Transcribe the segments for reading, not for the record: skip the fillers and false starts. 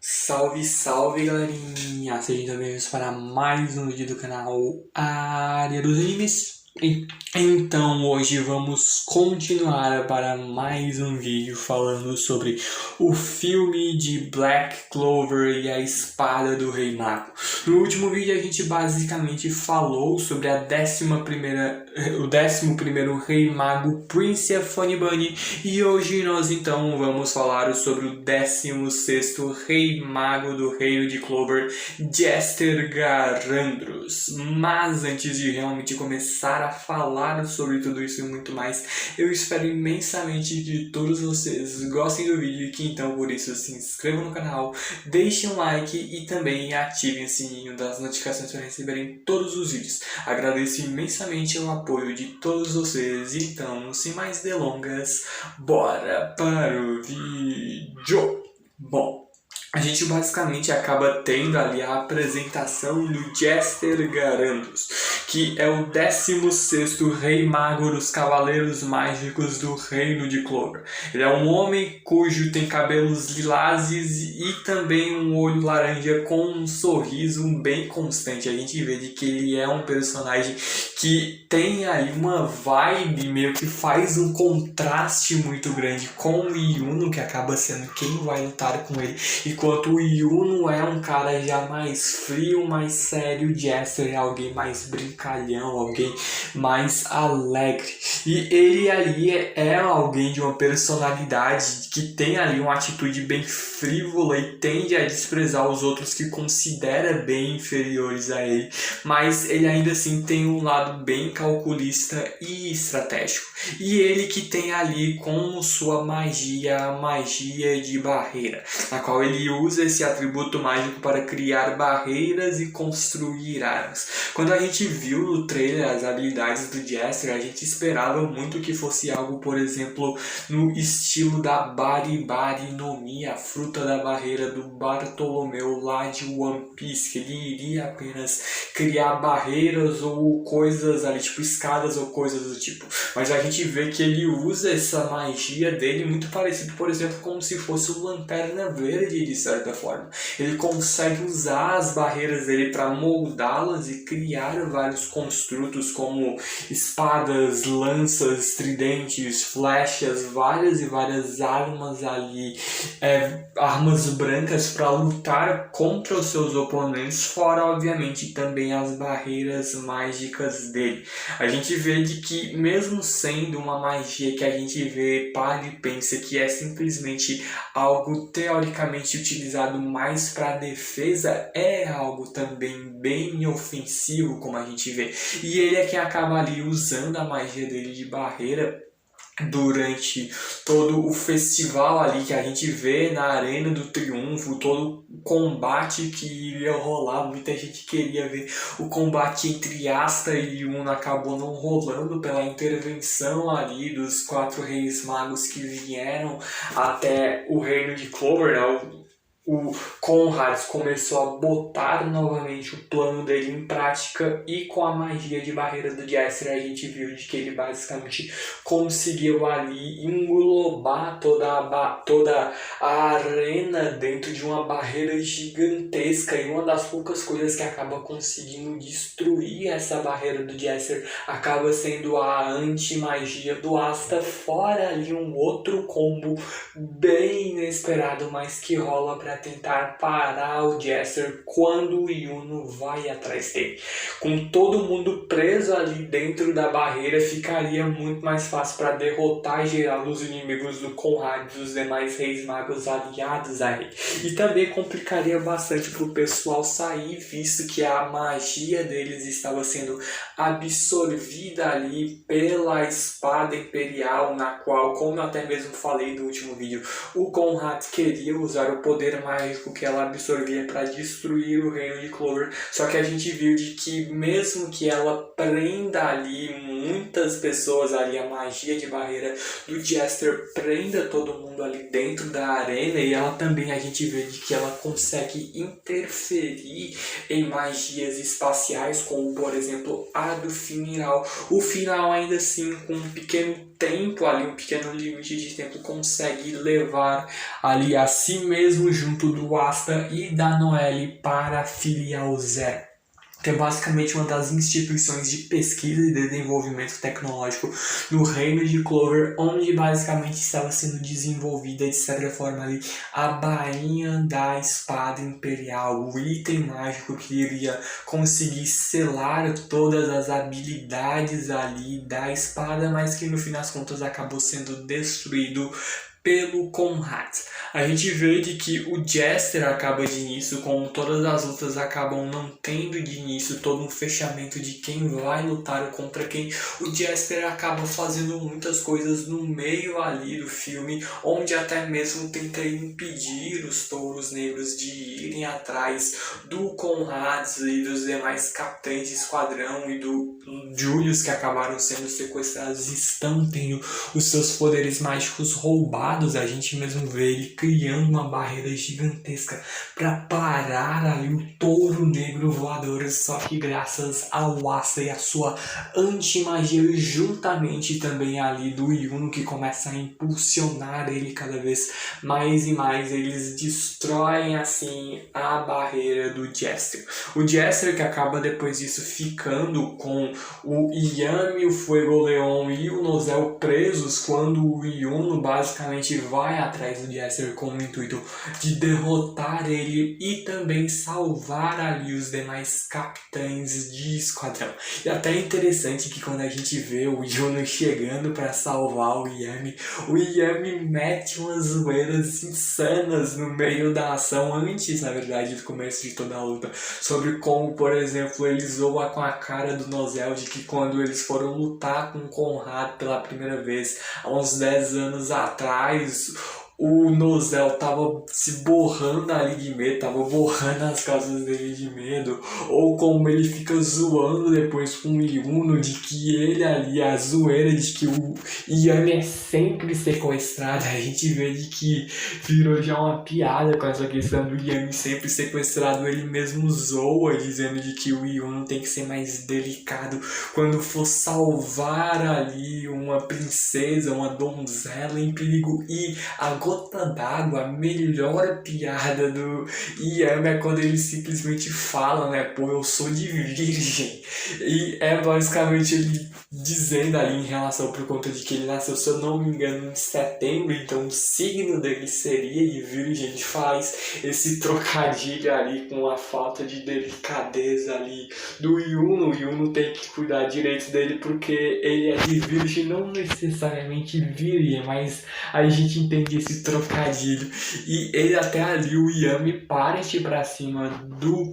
Salve, salve galerinha! Sejam bem-vindos para mais um vídeo do canal Área dos Animes. Então hoje vamos continuar para mais um vídeo falando sobre o filme de Black Clover e a Espada do Rei Mago. No último vídeo a gente basicamente falou sobre o 11º Rei Mago, Prince Funny Bunny, e hoje nós então vamos falar sobre o 16º Rei Mago do Reino de Clover, Jester Garandros. Mas antes de realmente começar a falar sobre tudo isso e muito mais, eu espero imensamente que todos vocês gostem do vídeo e que então por isso se inscrevam no canal, deixem um like e também ativem o sininho das notificações para receberem todos os vídeos. Agradeço imensamente o apoio de todos vocês, então sem mais delongas, bora para o vídeo! Bom, a gente basicamente acaba tendo ali a apresentação do Jester Garandros, que é o 16º Rei Mago dos Cavaleiros Mágicos do Reino de Clover. Ele é um homem cujo tem cabelos lilazes e também um olho laranja com um sorriso bem constante. A gente vê de que ele é um personagem que tem ali uma vibe meio que faz um contraste muito grande com o Yuno, que acaba sendo quem vai lutar com ele, enquanto o Yuno é um cara já mais frio, mais sério, o Jester é alguém mais brincalhão, alguém mais alegre. E ele ali é alguém de uma personalidade que tem ali uma atitude bem frívola e tende a desprezar os outros que considera bem inferiores a ele, mas ele ainda assim tem um lado bem calculista e estratégico. E ele que tem ali como sua magia a magia de barreira, na qual ele usa esse atributo mágico para criar barreiras e construir armas. Quando a gente viu no trailer as habilidades do Jester, a gente esperava muito que fosse algo, por exemplo, no estilo da Bari Bari no Mi, a fruta da barreira do Bartolomeu lá de One Piece, que ele iria apenas criar barreiras ou coisas ali, tipo escadas ou coisas do tipo. Mas a gente vê que ele usa essa magia dele muito parecido, por exemplo, como se fosse o Lanterna Verde, de certa forma. Ele consegue usar as barreiras dele para moldá-las e criar vários construtos como espadas, lanças, tridentes, flechas, várias e várias armas ali, armas brancas para lutar contra os seus oponentes, fora obviamente também as barreiras mágicas dele. A gente vê de que mesmo sendo uma magia que a gente vê, para e pensa que é simplesmente algo teoricamente utilizado mais para defesa, é algo também bem ofensivo, como a gente vê. E ele é quem acaba ali usando a magia dele de barreira durante todo o festival ali que a gente vê na Arena do Triunfo, todo o combate que iria rolar. Muita gente queria ver o combate entre Asta e Yuno, acabou não rolando pela intervenção ali dos 4 reis magos que vieram até o reino de Clover, né? O Conrad começou a botar novamente o plano dele em prática, e com a magia de barreira do Jester a gente viu de que ele basicamente conseguiu ali englobar toda a arena dentro de uma barreira gigantesca. E uma das poucas coisas que acaba conseguindo destruir essa barreira do Jester acaba sendo a anti-magia do Asta, fora ali um outro combo bem inesperado, mas que rola para tentar parar o Jester quando o Yuno vai atrás dele. Com todo mundo preso ali dentro da barreira, ficaria muito mais fácil para derrotar geral os inimigos do Conrad e dos demais reis magos aliados a ele. E também complicaria bastante para o pessoal sair, visto que a magia deles estava sendo absorvida ali pela espada imperial, na qual, como eu até mesmo falei no último vídeo, o Conrad queria usar o poder mágico que ela absorvia para destruir o reino de Clover. Só que a gente viu de que mesmo que ela prenda ali muitas pessoas ali, a magia de barreira do Jester prenda todo mundo ali dentro da arena, e ela também, a gente vê de que ela consegue interferir em magias espaciais, como por exemplo a do final. O final ainda assim, com um pequeno tempo ali, um pequeno limite de tempo, consegue levar ali a si mesmo junto junto do Asta e da Noelle para a Filial Zero, que é basicamente uma das instituições de pesquisa e desenvolvimento tecnológico no reino de Clover, onde basicamente estava sendo desenvolvida, de certa forma, ali, a bainha da espada imperial, o item mágico que iria conseguir selar todas as habilidades ali da espada, mas que no fim das contas acabou sendo destruído pelo Conrad. A gente vê de que o Jester acaba de início, como todas as lutas acabam não tendo de início todo um fechamento de quem vai lutar contra quem. O Jester acaba fazendo muitas coisas no meio ali do filme, onde até mesmo tenta impedir os touros negros de irem atrás do Conrad e dos demais capitães de esquadrão e do Julius, que acabaram sendo sequestrados e estão tendo os seus poderes mágicos roubados. A gente mesmo vê ele criando uma barreira gigantesca para parar ali o touro negro voador, só que graças ao Asta e a sua anti-magia, juntamente também ali do Yuno, que começa a impulsionar ele cada vez mais e mais, eles destroem assim a barreira do Jester. O Jester, que acaba depois disso ficando com o Yami, o Fuego Leon e o Nozel presos, quando o Yuno basicamente vai atrás do Jester com o intuito de derrotar ele e também salvar ali os demais capitães de esquadrão. E até é interessante que quando a gente vê o Yuno chegando para salvar o Yami mete umas zoeiras insanas no meio da ação, antes na verdade do começo de toda a luta, sobre como, por exemplo, ele zoa com a cara do Nozel de que quando eles foram lutar com o Conrad pela primeira vez há uns 10 anos atrás, o Nozel tava se borrando ali de medo, tava borrando as calças dele de medo, ou como ele fica zoando depois com o Yuno de que ele ali, a zoeira de que o Yami é sempre sequestrado. A gente vê de que virou já uma piada com essa questão do Yami sempre sequestrado. Ele mesmo zoa, dizendo de que o Yuno tem que ser mais delicado quando for salvar ali uma princesa, uma donzela em perigo. E a gota d'água, a melhor piada do Yami é quando ele simplesmente fala, né, pô, eu sou de virgem. E é basicamente ele dizendo ali em relação por conta de que ele nasceu, se eu não me engano, em setembro, então o signo dele seria de virgem. Ele faz esse trocadilho ali com a falta de delicadeza ali do Yuno. O Yuno tem que cuidar direito dele porque ele é de virgem, não necessariamente virgem, mas a gente entende esse trocadilho. E ele até ali, o Yami, parte pra cima do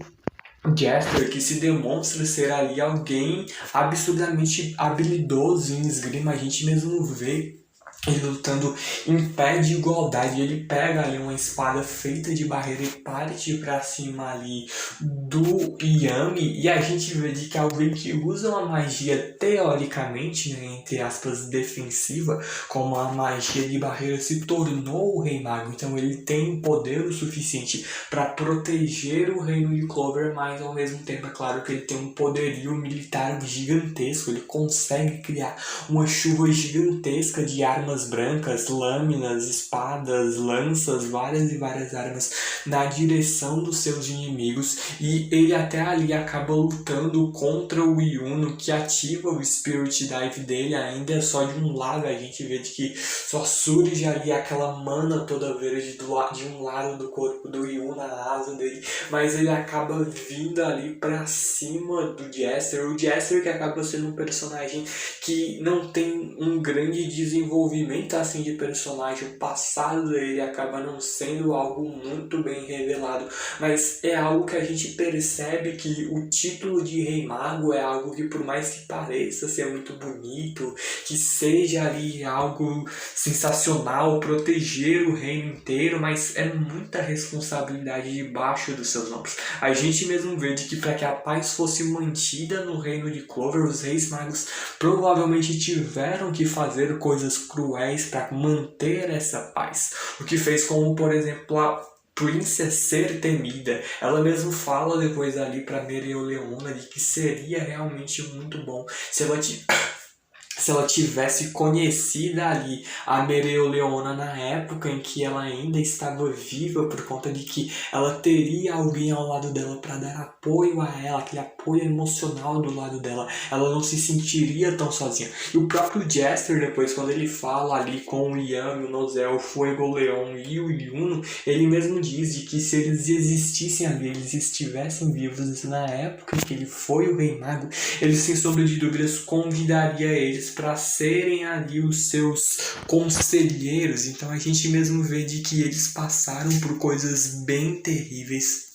Jester, que se demonstra ser ali alguém absurdamente habilidoso em esgrima. A gente mesmo vê ele lutando em pé de igualdade. Ele pega ali uma espada feita de barreira e parte pra cima ali do Yami, e a gente vê de que alguém que usa uma magia teoricamente, né, entre aspas, defensiva, como a magia de barreira, se tornou o Rei Mago. Então ele tem poder o suficiente para proteger o reino de Clover, mas ao mesmo tempo é claro que ele tem um poderio militar gigantesco. Ele consegue criar uma chuva gigantesca de armas brancas, lâminas, espadas, lanças, várias e várias armas na direção dos seus inimigos, e ele até ali acaba lutando contra o Yuno, que ativa o Spirit Dive dele ainda só de um lado. A gente vê de que só surge ali aquela mana toda verde de um lado do corpo do Yuno, na asa dele, mas ele acaba vindo ali pra cima do Jester. O Jester, que acaba sendo um personagem que não tem um grande desenvolvimento assim de personagem. O passado dele acaba não sendo algo muito bem revelado, mas é algo que a gente percebe que o título de Rei Mago é algo que, por mais que pareça ser muito bonito, que seja ali algo sensacional, proteger o reino inteiro, mas é muita responsabilidade debaixo dos seus ombros. A gente mesmo vê de que para que a paz fosse mantida no reino de Clover, os Reis Magos provavelmente tiveram que fazer coisas cruéis para manter essa paz. O que fez com, por exemplo, a Princess ser temida. Ela mesmo fala depois ali para Mereoleona de que seria realmente muito bom se se ela tivesse conhecido ali a Mereoleona na época em que ela ainda estava viva, por conta de que ela teria alguém ao lado dela para dar apoio a ela, aquele apoio emocional do lado dela, ela não se sentiria tão sozinha. E o próprio Jester, depois, quando ele fala ali com o Yami, o Nozel, o Fuegoleon e o Yuno, ele mesmo diz de que se eles existissem ali, eles estivessem vivos na época em que ele foi o Rei Mago, ele sem sombra de dúvidas convidaria eles para serem ali os seus conselheiros. Então a gente mesmo vê de que eles passaram por coisas bem terríveis,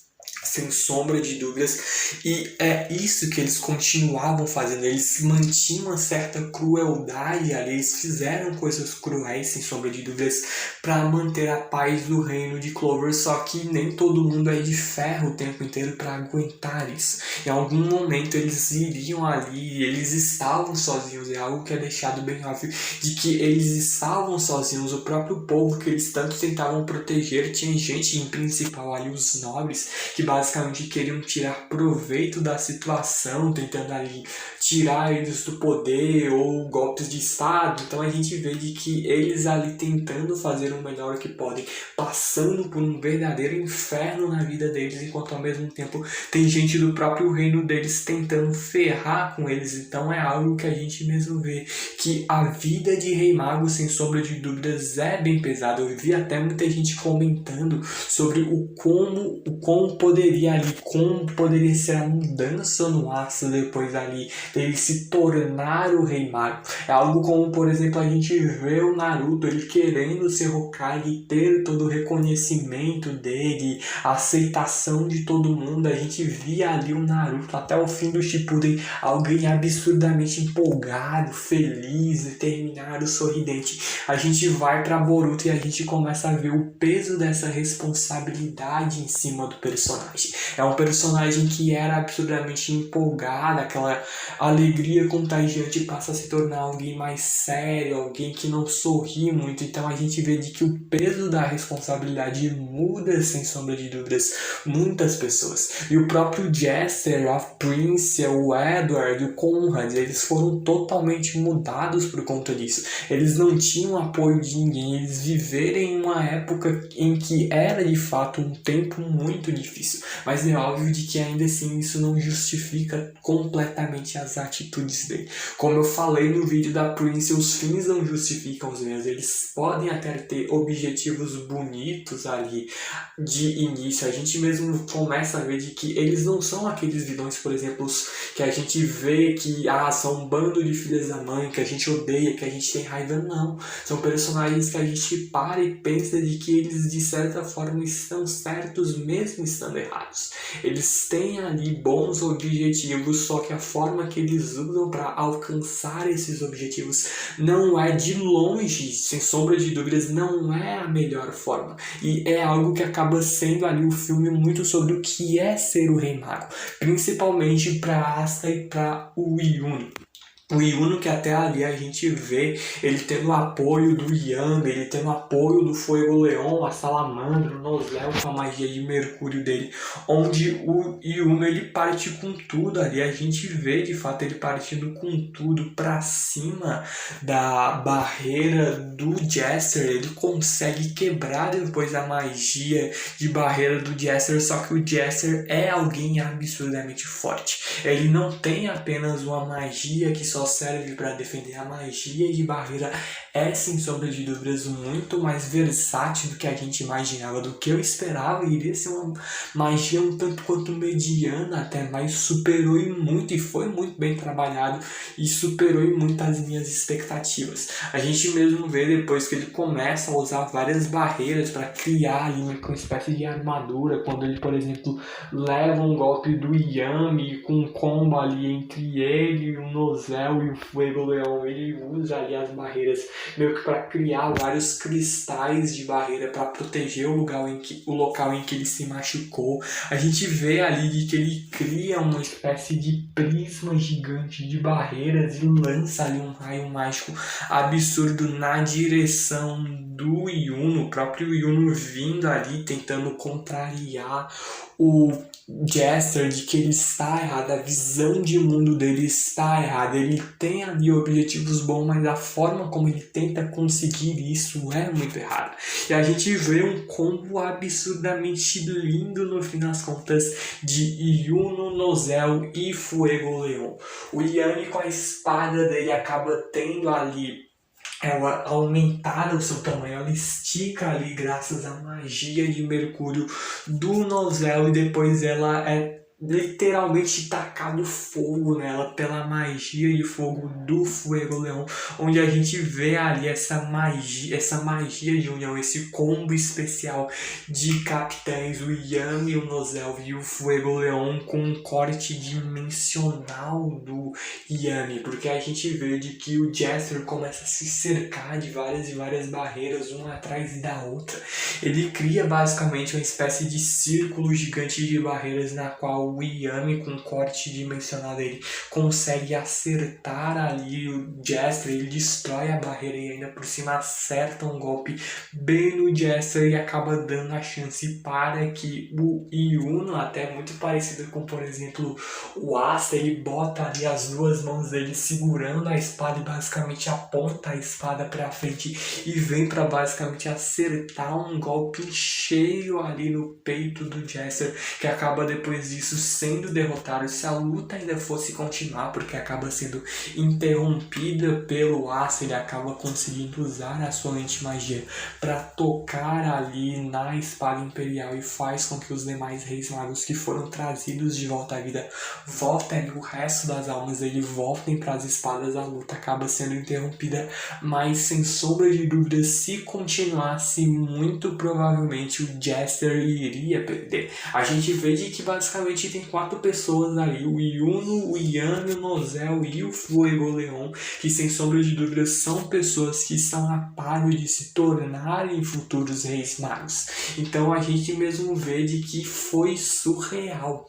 sem sombra de dúvidas, e é isso que eles continuavam fazendo. Eles mantinham uma certa crueldade ali, eles fizeram coisas cruéis, sem sombra de dúvidas, para manter a paz do reino de Clover, só que nem todo mundo é de ferro o tempo inteiro para aguentar isso. Em algum momento eles iriam ali, eles estavam sozinhos, é algo que é deixado bem óbvio, de que eles estavam sozinhos. O próprio povo que eles tanto tentavam proteger, tinha gente, em principal ali os nobres, que basicamente queriam tirar proveito da situação, tentando ali tirar eles do poder ou golpes de estado. Então a gente vê de que eles ali tentando fazer o melhor que podem, passando por um verdadeiro inferno na vida deles, enquanto ao mesmo tempo tem gente do próprio reino deles tentando ferrar com eles. Então é algo que a gente mesmo vê que a vida de Rei Mago, sem sombra de dúvidas, é bem pesada. Eu vi até muita gente comentando sobre como poderia ser a mudança no Asta depois ali dele se tornar o Rei Mago. É algo como, por exemplo, a gente vê o Naruto, ele querendo ser Hokage, ter todo o reconhecimento dele, a aceitação de todo mundo. A gente via ali o Naruto até o fim do Shippuden, alguém absurdamente empolgado, feliz, determinado, sorridente. A gente vai pra Boruto e a gente começa a ver o peso dessa responsabilidade em cima do personagem. É um personagem que era absurdamente empolgado, aquela alegria contagiante passa a se tornar alguém mais sério, alguém que não sorri muito. Então a gente vê de que o peso da responsabilidade muda, sem sombra de dúvidas, muitas pessoas. E o próprio Jester, a Prince, o Edward, o Conrad, eles foram totalmente mudados por conta disso. Eles não tinham apoio de ninguém, eles viveram em uma época em que era de fato um tempo muito difícil, mas é óbvio de que ainda assim isso não justifica completamente as atitudes dele. Como eu falei no vídeo da Prince, os fins não justificam os meios. Eles podem até ter objetivos bonitos ali de início. A gente mesmo começa a ver de que eles não são aqueles vilões, por exemplo, que a gente vê que são um bando de filhas da mãe, que a gente odeia, que a gente tem raiva. Não, são personagens que a gente para e pensa de que eles de certa forma estão certos mesmo estando errados. Eles têm ali bons objetivos, só que a forma que eles usam para alcançar esses objetivos não é de longe, sem sombra de dúvidas, não é a melhor forma. E é algo que acaba sendo ali o filme muito sobre o que é ser o Rei Mago, principalmente para Asta e para o Yuno. O Yuno, que até ali a gente vê ele tendo o apoio do Yami, ele tendo o apoio do Fuegoleon, a Salamandra, o Nozel com a magia de Mercúrio dele, onde o Yuno ele parte com tudo ali, a gente vê de fato ele partindo com tudo pra cima da barreira do Jester. Ele consegue quebrar depois a magia de barreira do Jester, só que o Jester é alguém absurdamente forte. Ele não tem apenas uma magia que só serve para defender. A magia de barreira é, sem sombra de dúvidas, muito mais versátil do que a gente imaginava, do que eu esperava. Iria ser uma magia um tanto quanto mediana até, mas superou em muito, e foi muito bem trabalhado, e superou em muito as minhas expectativas. A gente mesmo vê depois que ele começa a usar várias barreiras para criar ali uma espécie de armadura, quando ele, por exemplo, leva um golpe do Yami com um combo ali entre ele e o Nozel e o Fuegoleon, ele usa ali as barreiras meio que para criar vários cristais de barreira para proteger o local em que ele se machucou. A gente vê ali de que ele cria uma espécie de prisma gigante de barreiras e lança ali um raio mágico absurdo na direção do Yuno, o próprio Yuno vindo ali tentando contrariar o Jester de que ele está errado, a visão de mundo dele está errada. Ele tem ali objetivos bons, mas a forma como ele tenta conseguir isso é muito errada. E a gente vê um combo absurdamente lindo no fim das contas de Yuno, Nozel e Fuego Leon. O Yami com a espada dele acaba tendo ali, ela aumentar o seu tamanho, ela estica ali graças à magia de Mercúrio do Nozel e depois ela é literalmente tacado fogo nela pela magia de fogo do Fuego Leão, onde a gente vê ali essa magia de união, esse combo especial de capitães, o Yami, o Nozel e o Fuego Leão, com um corte dimensional do Yami, porque a gente vê de que o Jester começa a se cercar de várias e várias barreiras, uma atrás da outra. Ele cria basicamente uma espécie de círculo gigante de barreiras na qual o Yami, com o corte dimensional dele, consegue acertar ali o Jester. Ele destrói a barreira e ainda por cima acerta um golpe bem no Jester e acaba dando a chance para que o Yuno, até muito parecido com, por exemplo, o Asta, ele bota ali as duas mãos dele segurando a espada e basicamente aponta a espada para frente e vem para basicamente acertar um golpe cheio ali no peito do Jester, que acaba depois disso sendo derrotado. Se a luta ainda fosse continuar, porque acaba sendo interrompida pelo Asta, ele acaba conseguindo usar a sua lente magia para tocar ali na espada imperial e faz com que os demais reis magos que foram trazidos de volta à vida voltem, o resto das almas dele voltem para as espadas. A luta acaba sendo interrompida, mas sem sombra de dúvida, se continuasse, muito provavelmente o Jester iria perder. A gente vê de que basicamente tem 4 pessoas ali, o Yuno, o Yami, o Nozel e o Fuego Leon, que sem sombra de dúvida são pessoas que estão a par de se tornarem futuros reis magos. Então a gente mesmo vê de que foi surreal.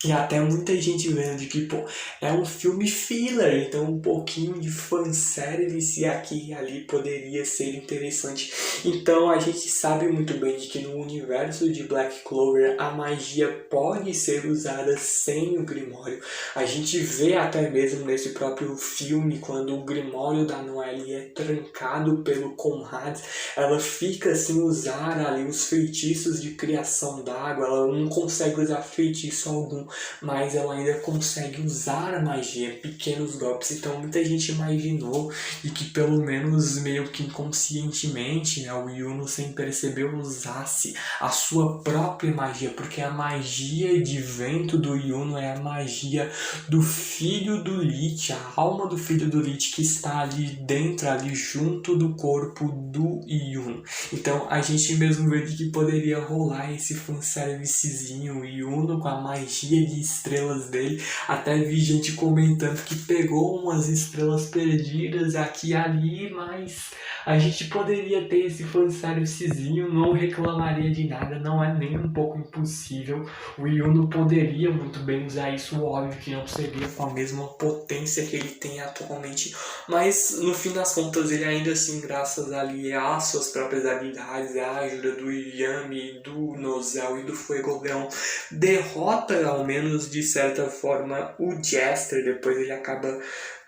E até muita gente vendo de que, pô, é um filme filler, então um pouquinho de fanservice aqui e ali poderia ser interessante. Então a gente sabe muito bem de que no universo de Black Clover a magia pode ser usada sem o Grimório. A gente vê até mesmo nesse próprio filme, quando o Grimório da Noelle é trancado pelo Conrad, ela fica sem usar ali os feitiços de criação d'água, ela não consegue usar feitiço algum, mas ela ainda consegue usar a magia, pequenos golpes. Então muita gente imaginou e que pelo menos meio que inconscientemente, né, o Yuno sem perceber usasse a sua própria magia, porque a magia de vento do Yuno é a magia do filho do Lich, a alma do filho do Lich que está ali dentro, ali junto do corpo do Yuno. Então a gente mesmo vê que poderia rolar esse fanservicezinho, o Yuno com a magia de estrelas dele. Até vi gente comentando que pegou umas estrelas perdidas aqui e ali, mas a gente poderia ter esse fanservicezinho, não reclamaria de nada, não é nem um pouco impossível. O Yuno poderia muito bem usar isso, óbvio que não seria com a mesma potência que ele tem atualmente, mas no fim das contas ele ainda assim, graças ali às suas próprias habilidades, à ajuda do Yami, do Nozel e do Fuego Leão, derrota ao menos de certa forma o Jester. Depois ele acaba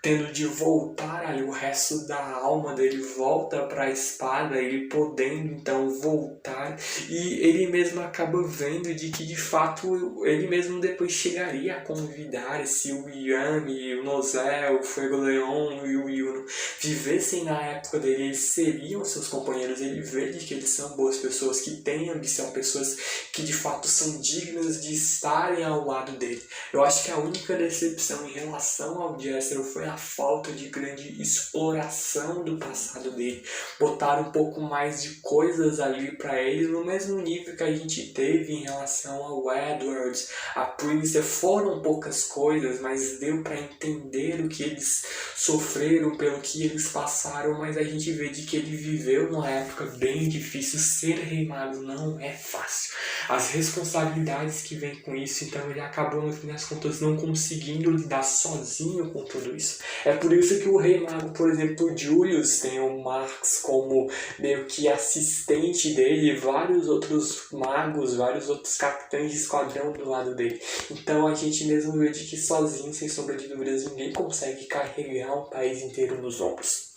tendo de voltar ali, o resto da alma dele volta para a espada, ele podendo então voltar, e ele mesmo acaba vendo de que de fato ele mesmo depois chegaria a convidar se o Yami, o Nozel, o Fuego Leon e o Yuno vivessem na época dele, eles seriam seus companheiros. Ele vê de que eles são boas pessoas, que têm ambição, pessoas que de fato são dignas de estarem ao lado dele. Eu acho que a única decepção em relação ao Jester foi a falta de grande exploração do passado dele. Botar um pouco mais de coisas ali para ele, no mesmo nível que a gente teve em relação ao Edward, a Princess. Foram poucas coisas, mas deu para entender o que eles sofreram, pelo que eles passaram, mas a gente vê de que ele viveu numa época bem difícil. Ser rei mago não é fácil. As responsabilidades que vem com isso, então ele acabou no fim das contas não conseguindo lidar sozinho com tudo isso. É por isso que o Rei Mago, por exemplo, Julius, tem o Max como meio que assistente dele, e vários outros magos, vários outros capitães de esquadrão do lado dele. Então a gente mesmo vê de que sozinho, sem sombra de dúvidas, ninguém consegue carregar um país inteiro nos ombros.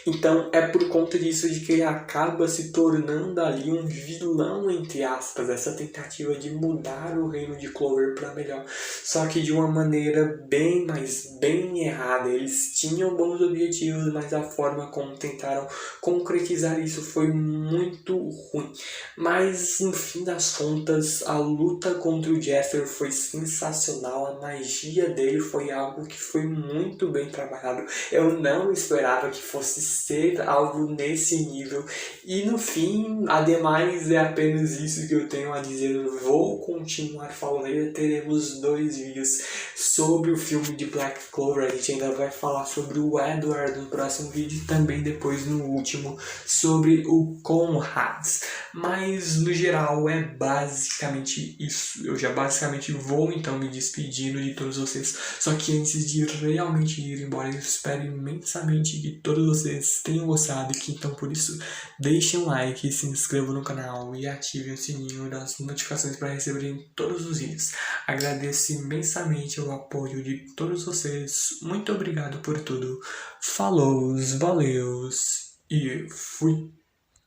Então é por conta disso de que ele acaba se tornando ali um vilão, entre aspas, essa tentativa de mudar o reino de Clover para melhor. Só que de uma maneira bem, mas bem errada. Eles tinham bons objetivos, mas a forma como tentaram concretizar isso foi muito ruim. Mas no fim das contas, a luta contra o Jester foi sensacional. A magia dele foi algo que foi muito bem trabalhado. Eu não esperava que fosse ser algo nesse nível. E no fim, ademais, é apenas isso que eu tenho a dizer. Vou continuar falando ainda. Teremos 2 vídeos sobre o filme de Black Clover. A gente ainda vai falar sobre o Edward no próximo vídeo e também depois no último sobre o Conrad. Mas no geral é basicamente isso. Eu já basicamente vou então me despedindo de todos vocês. Só que antes de realmente ir embora, eu espero imensamente que todos vocês tenham gostado e que então por isso deixem um like, se inscrevam no canal e ativem o sininho das notificações para receberem todos os vídeos. Agradeço imensamente o apoio de todos vocês. Muito obrigado por tudo. Falou, valeus e fui!